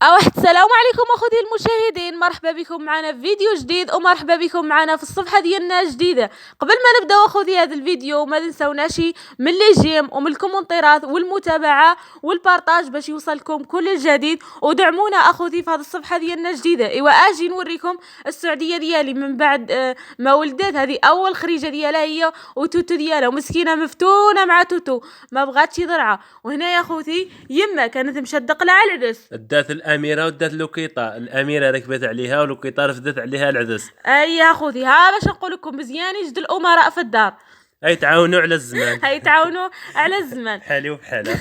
السلام عليكم اخوتي المشاهدين، مرحبا بكم معنا في فيديو جديد ومرحبا بكم معنا في الصفحه ديالنا جديده. قبل ما نبداو اخوتي هذا الفيديو ما تنساوناش من لي جيم ومن الكومنتيرات والمتابعه والبارطاج باش يوصلكم كل الجديد، ودعمونا اخوتي في هذه الصفحه ديالنا جديده. اجي نوريكم السعوديه ديالي من بعد ما ولدت. هذه اول خريجه ديالها هي وتوتو ديالها، مسكينه مفتونه مع توتو ما بغاتش يضرعها. وهنا يا اخوتي يما كانت مشدقله على العدس، دات الاميره ودات لوكيطه، الاميره ركبت عليها ولوكيطه رفدت عليها العدس. اي يا اخوتي ها باش نقول لكم مزيان يجد الامراء في الدار يتعاونوا على الزمان. هيتعاونوا على الزمان. حالي وبحالها.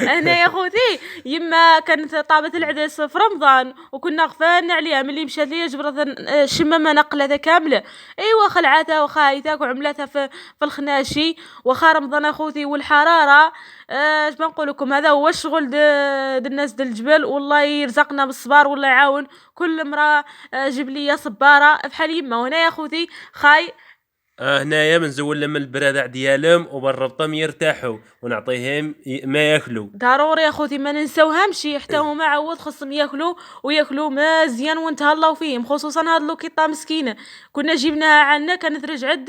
هنا يا خوتي يما كانت طابت العدس في رمضان وكنا غفالنا عليها ملي مشات ليا جبرت شمامه نقلتها كامله. ايوا خلعتها وخايتها وعملتها في الخناشي. وخا رمضان اخوتي والحراره اش بنقول لكم، هذا هو الشغل د الناس د الجبل. والله يرزقنا بالصبار والله يعاون كل امراه جبليه صباره بحال يما. وهنا يا خوتي خاي هنايا بنزول لهم البرادع ديالهم وبنربطهم يرتاحوا ونعطيهم ما ياكلوا. ضروري يا خوتي ما ننساوهمش، حتى هما عود خصهم ياكلوا مزيان ونتهلاو فيهم، خصوصا هاد لوكيطه مسكينه كنا جبناها عنا كانت رجعت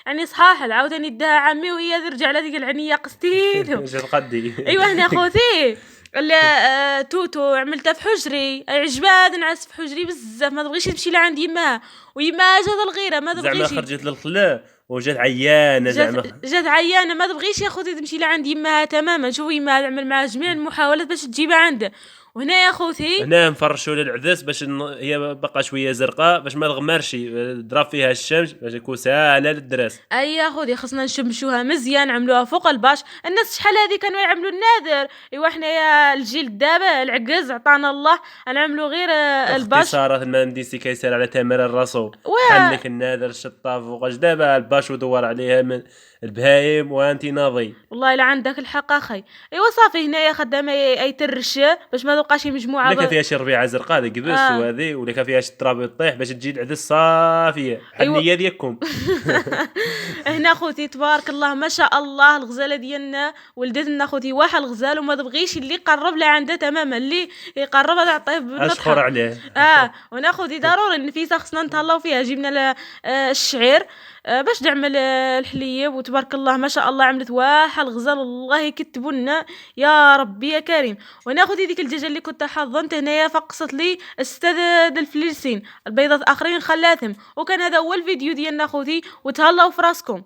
يعني صحاح عاوتاني داها عمي وهي ترجع لها ديك العنيه قستيلو. جات قدي. ايوا هنا خوتي توتو عملتها في حجري، عجبها نعس في حجري بزاف ما تبغيش تمشي لعند يماها، ويما جات الغيره ما تبغيش زعما خرجت للخلا وجات عيانه. جات عيانه ما تبغيش يا خوتي تمشي لعند يماها تماما. شوفوا يماها تعمل معها جميع المحاولات باش تجيبها عنده. وهنا يا خوتي هنا نفرشوا للعدس باش هي بقى شويه زرقاء باش ما تغمرش، ضرب فيها الشمس باش تكون ساهله للدرس. اي يا خوتي خصنا نشمشوها مزيان، عملوها فوق الباش. الناس شحال هذه كانوا يعملوا النادر. ايوا حنايا الجيل دابا العكز عطانا الله نعملوا غير الباش. صارت المهندسي كيسير على تمر الرسو حلك النادر الشطاف وقاش دابا الباش ودور عليها من البهايم وانتي ناضي. والله لا عندك الحق اخي. ايوا صافي هنايا خدامه يترش باش ما تبقاش مجموعه ولا فيها شي ربيعه زرقاء هذيك بس وهذه ولا فيها شي تراب يطيح باش تجي العدس صافيه بحال النيه ديالكم. هنا خوتي تبارك الله ما شاء الله الغزاله ديالنا ولدت لنا خوتي واحد الغزال وما تبغيش اللي يقرب لها عندها تماما، اللي يقرب تعطيه بالنطحه. اشكر عليه. وانا خوتي ضروري النفيسه خصنا نتهلاو فيها. جبنا الشعير باش نعمل الحليب، وتبارك الله ما شاء الله عملت واحد الغزال الله يكتبوا لنا يا ربي يا كريم. وانا خوتي ديك الدجاجه اللي كنت حضنت هنايا فقصت لي الستة د الفلسطين، البيضات اخرين خلاتهم. وكان هذا هو الفيديو ديالنا خوتي، وتهلاو في راسكم.